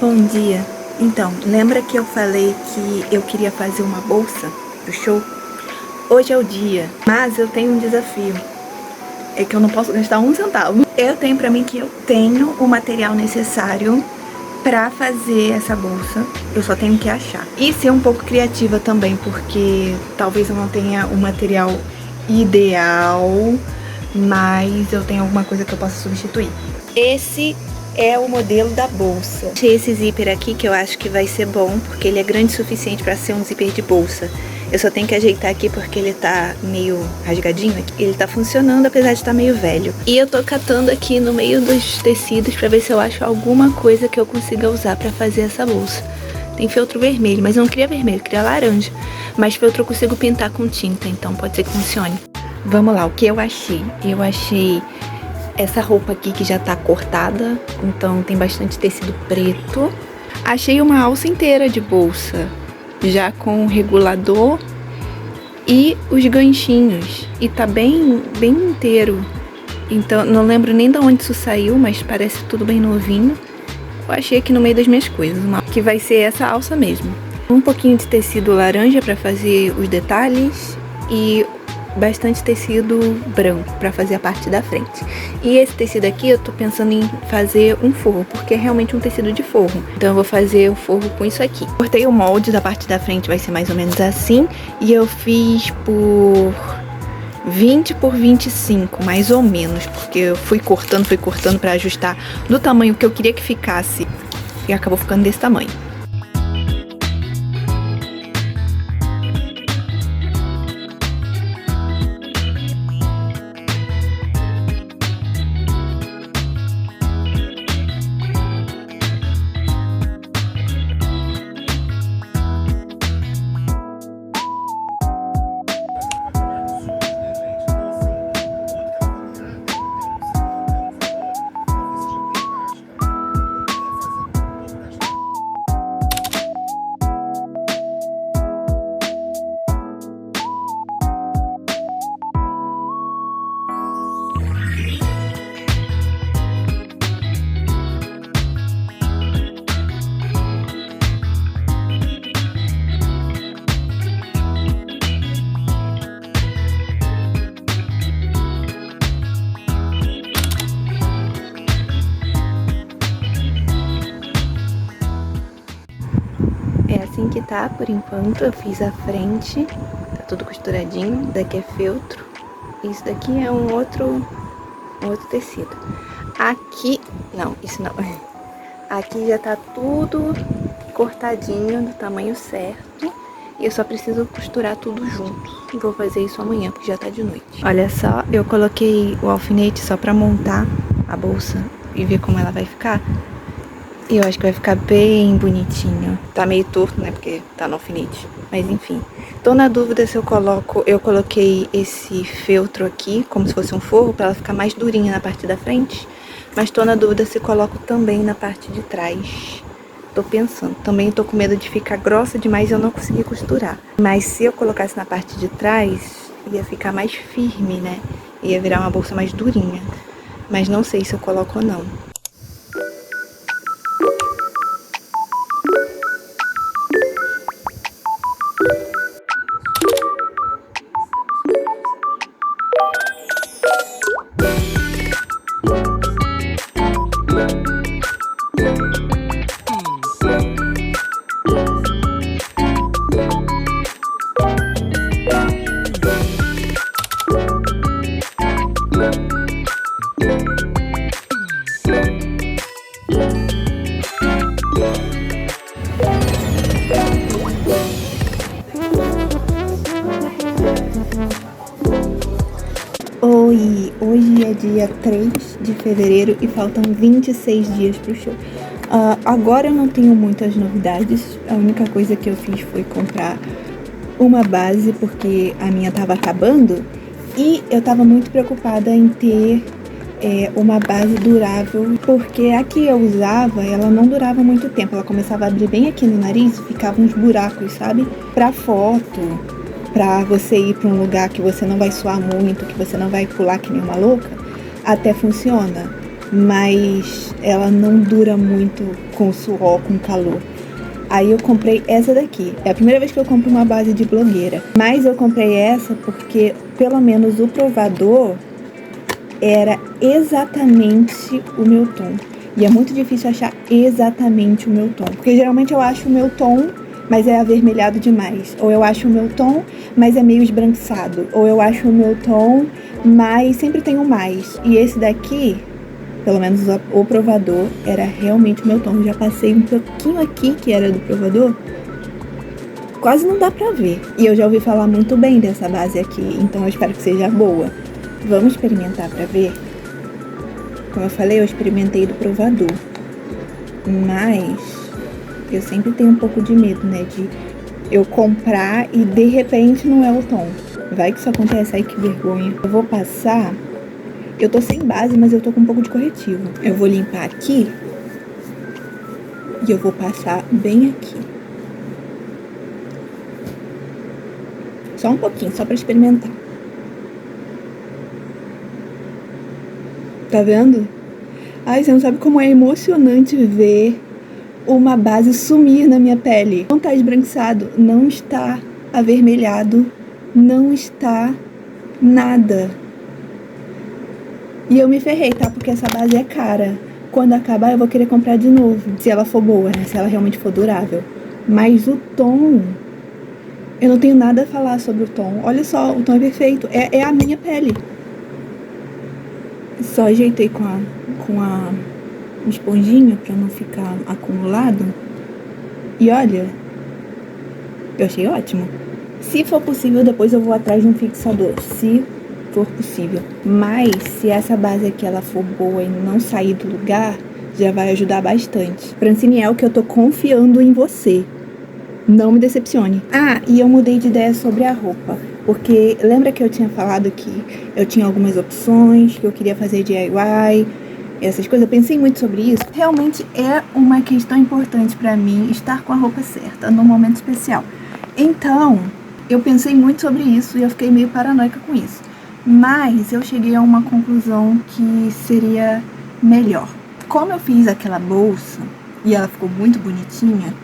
Bom dia. Então, lembra que eu falei que eu queria fazer uma bolsa pro show? Hoje é o dia, mas eu tenho um desafio. É que eu não posso gastar um centavo. Eu tenho pra mim que eu tenho o material necessário pra fazer essa bolsa. Eu só tenho que achar. E ser um pouco criativa também, porque talvez eu não tenha o material ideal, mas eu tenho alguma coisa que eu possa substituir. Esse é o modelo da bolsa. Achei esse zíper aqui que eu acho que vai ser bom, porque ele é grande o suficiente para ser um zíper de bolsa. Eu só tenho que ajeitar aqui porque ele tá meio rasgadinho aqui. Ele tá funcionando, apesar de estar meio velho. E eu tô catando aqui no meio dos tecidos pra ver se eu acho alguma coisa que eu consiga usar pra fazer essa bolsa. Tem feltro vermelho, mas eu não queria vermelho, eu queria laranja. Mas feltro eu consigo pintar com tinta, então pode ser que funcione. Vamos lá, o que eu achei? Eu achei essa roupa aqui que já tá cortada, então tem bastante tecido preto. Achei uma alça inteira de bolsa, já com regulador e os ganchinhos. E tá bem inteiro. Então, não lembro nem de onde isso saiu, mas parece tudo bem novinho. Eu achei aqui no meio das minhas coisas, que vai ser essa alça mesmo. Um pouquinho de tecido laranja pra fazer os detalhes e bastante tecido branco pra fazer a parte da frente. E esse tecido aqui eu tô pensando em fazer um forro, porque é realmente um tecido de forro. Então eu vou fazer o forro com isso aqui. Cortei o molde da parte da frente, vai ser mais ou menos assim. E eu fiz por 20 por 25, mais ou menos. Porque eu fui cortando pra ajustar do tamanho que eu queria que ficasse. E acabou ficando desse tamanho. É assim que tá por enquanto. Eu fiz a frente, tá tudo costuradinho. Isso daqui é feltro. Isso daqui é um outro tecido. Aqui, não, isso não. Aqui já tá tudo cortadinho do tamanho certo. E eu só preciso costurar tudo junto. Vou fazer isso amanhã, porque já tá de noite. Olha só, eu coloquei o alfinete só pra montar a bolsa e ver como ela vai ficar. E eu acho que vai ficar bem bonitinho. Tá meio torto, né? Porque tá no alfinete. Mas enfim. Tô na dúvida se eu coloco... Eu coloquei esse feltro aqui, como se fosse um forro, pra ela ficar mais durinha na parte da frente. Mas tô na dúvida se coloco também na parte de trás. Tô pensando. Também tô com medo de ficar grossa demais e eu não conseguir costurar. Mas se eu colocasse na parte de trás, ia ficar mais firme, né? Ia virar uma bolsa mais durinha. Mas não sei se eu coloco ou não. Oi, hoje é dia 3 de fevereiro e faltam 26 dias pro show. Agora eu não tenho muitas novidades, a única coisa que eu fiz foi comprar uma base, porque a minha tava acabando e eu tava muito preocupada em ter uma base durável, porque a que eu usava, ela não durava muito tempo, ela começava a abrir bem aqui no nariz e ficavam uns buracos, sabe? Pra foto, pra você ir pra um lugar que você não vai suar muito, que você não vai pular que nem uma louca, até funciona. mas ela não dura muito com suor, com calor. Aí eu comprei essa daqui. É a primeira vez que eu compro uma base de blogueira. Mas eu comprei essa porque, pelo menos, o provador era exatamente o meu tom. E é muito difícil achar exatamente o meu tom. Porque geralmente eu acho o meu tom, mas é avermelhado demais. Ou eu acho o meu tom, mas é meio esbranquiçado. Ou eu acho o meu tom, mas sempre tem um mais. E esse daqui, pelo menos o provador, era realmente o meu tom. Eu já passei um pouquinho aqui, que era do provador. Quase não dá pra ver. E eu já ouvi falar muito bem dessa base aqui, então eu espero que seja boa. Vamos experimentar pra ver? Como eu falei, eu experimentei do provador. Mas eu sempre tenho um pouco de medo, né? De eu comprar e de repente não é o tom. Vai que isso acontece, aí que vergonha. Eu vou passar. Eu tô sem base, mas eu tô com um pouco de corretivo. Eu vou limpar aqui. E eu vou passar bem aqui. Só um pouquinho, só pra experimentar. Tá vendo? Ai, você não sabe como é emocionante ver uma base sumir na minha pele. Não tá esbranquiçado, não está avermelhado, não está nada. E eu me ferrei, tá? Porque essa base é cara. Quando acabar, eu vou querer comprar de novo. Se ela for boa, né? Se ela realmente for durável. Mas o tom... Eu não tenho nada a falar sobre o tom. Olha só, o tom é perfeito. É a minha pele. Só ajeitei com a esponjinha pra não ficar acumulado. E olha, eu achei ótimo. Se for possível, depois eu vou atrás de um fixador. Se for possível. Mas se essa base aqui ela for boa e não sair do lugar, já vai ajudar bastante. Franciniel, que eu tô confiando em você. Não me decepcione. Ah, e eu mudei de ideia sobre a roupa. Porque lembra que eu tinha falado que eu tinha algumas opções, que eu queria fazer DIY, essas coisas? Eu pensei muito sobre isso. Realmente é uma questão importante pra mim estar com a roupa certa, num momento especial. Então, eu pensei muito sobre isso e eu fiquei meio paranoica com isso. Mas eu cheguei a uma conclusão que seria melhor. Como eu fiz aquela bolsa e ela ficou muito bonitinha,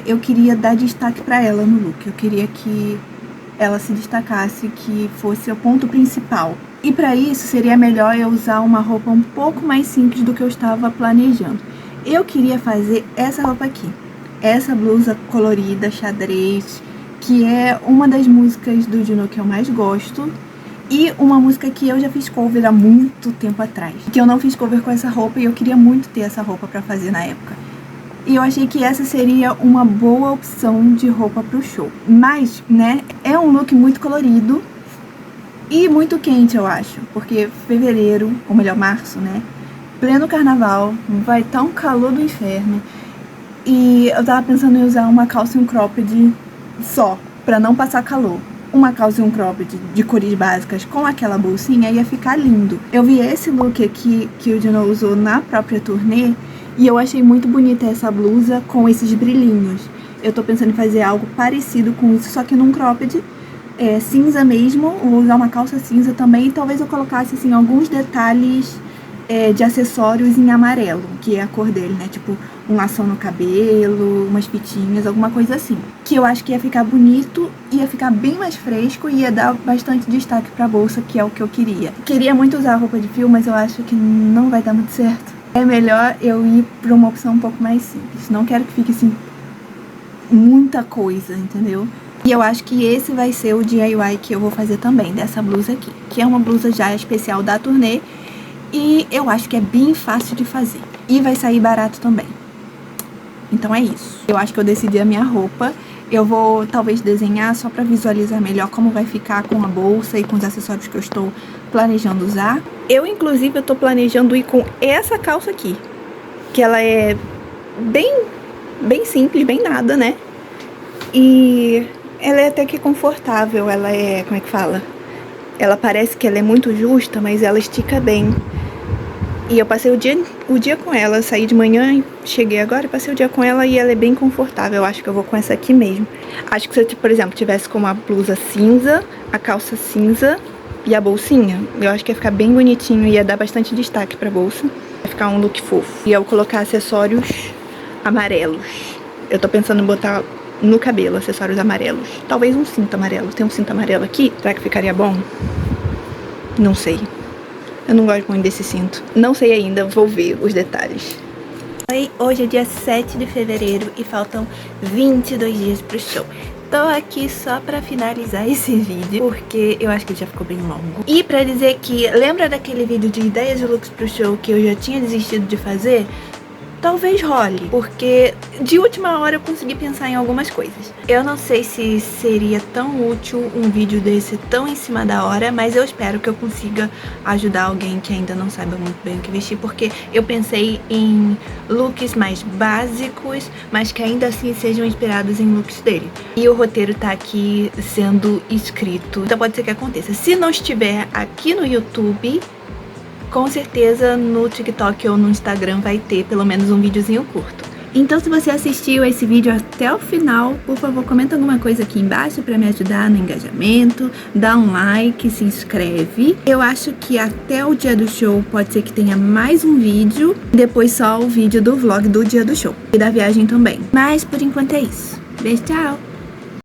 eu queria dar destaque pra ela no look. Eu queria que ela se destacasse, que fosse o ponto principal. E pra isso seria melhor eu usar uma roupa um pouco mais simples do que eu estava planejando. Eu queria fazer essa roupa aqui. Essa blusa colorida, xadrez, que é uma das músicas do Juno que eu mais gosto. E uma música que eu já fiz cover há muito tempo atrás. Que eu não fiz cover com essa roupa e eu queria muito ter essa roupa pra fazer na época. E eu achei que essa seria uma boa opção de roupa pro show. Mas, né, é um look muito colorido e muito quente, eu acho. Porque fevereiro, ou melhor, março, né, pleno carnaval, vai estar um calor do inferno. E eu tava pensando em usar uma calça e um cropped só, pra não passar calor. Uma calça e um cropped de cores básicas com aquela bolsinha ia ficar lindo. Eu vi esse look aqui que o Juno usou na própria turnê e eu achei muito bonita essa blusa com esses brilhinhos. Eu tô pensando em fazer algo parecido com isso, só que num cropped cinza mesmo. Vou usar uma calça cinza também e talvez eu colocasse assim alguns detalhes de acessórios em amarelo, que é a cor dele, né? Tipo um lação no cabelo, umas fitinhas, alguma coisa assim. Que eu acho que ia ficar bonito, ia ficar bem mais fresco e ia dar bastante destaque pra bolsa, que é o que eu queria. Queria muito usar roupa de fio, mas eu acho que não vai dar muito certo. É melhor eu ir pra uma opção um pouco mais simples. Não quero que fique assim muita coisa, entendeu? E eu acho que esse vai ser o DIY que eu vou fazer também, dessa blusa aqui. Que é uma blusa já especial da turnê. E eu acho que é bem fácil de fazer. E vai sair barato também. Então é isso. Eu acho que eu decidi a minha roupa. Eu vou talvez desenhar só pra visualizar melhor como vai ficar com a bolsa e com os acessórios que eu estou planejando usar. Eu, inclusive, eu tô planejando ir com essa calça aqui. Que ela é bem simples, bem nada, né? E ela é até que confortável. Ela é, como é que fala? Ela parece que ela é muito justa, mas ela estica bem. E eu passei o dia com ela, saí de manhã, cheguei agora e passei o dia com ela e ela é bem confortável. Eu acho que eu vou com essa aqui mesmo. Acho que se eu, por exemplo, tivesse com uma blusa cinza, a calça cinza E a bolsinha, eu acho que ia ficar bem bonitinho, ia dar bastante destaque pra bolsa. Ia ficar um look fofo. E eu colocar acessórios amarelos. Eu tô pensando em botar no cabelo acessórios amarelos. Talvez um cinto amarelo. Tem um cinto amarelo aqui? Será que ficaria bom? Não sei. Eu não gosto muito desse cinto. Não sei ainda, vou ver os detalhes. Oi, hoje é dia 7 de fevereiro e faltam 22 dias pro show. Tô aqui só pra finalizar esse vídeo, porque eu acho que já ficou bem longo. E pra dizer que, lembra daquele vídeo de ideias de looks pro show que eu já tinha desistido de fazer? Talvez role, porque de última hora eu consegui pensar em algumas coisas. Eu não sei se seria tão útil um vídeo desse tão em cima da hora, mas eu espero que eu consiga ajudar alguém que ainda não saiba muito bem o que vestir, porque eu pensei em looks mais básicos, mas que ainda assim sejam inspirados em looks dele. E o roteiro tá aqui sendo escrito, então pode ser que aconteça. Se não estiver aqui no YouTube, com certeza no TikTok ou no Instagram vai ter pelo menos um videozinho curto. Então se você assistiu esse vídeo até o final, por favor comenta alguma coisa aqui embaixo pra me ajudar no engajamento, dá um like, se inscreve. Eu acho que até o dia do show pode ser que tenha mais um vídeo, depois só o vídeo do vlog do dia do show e da viagem também. Mas por enquanto é isso. Beijo, tchau!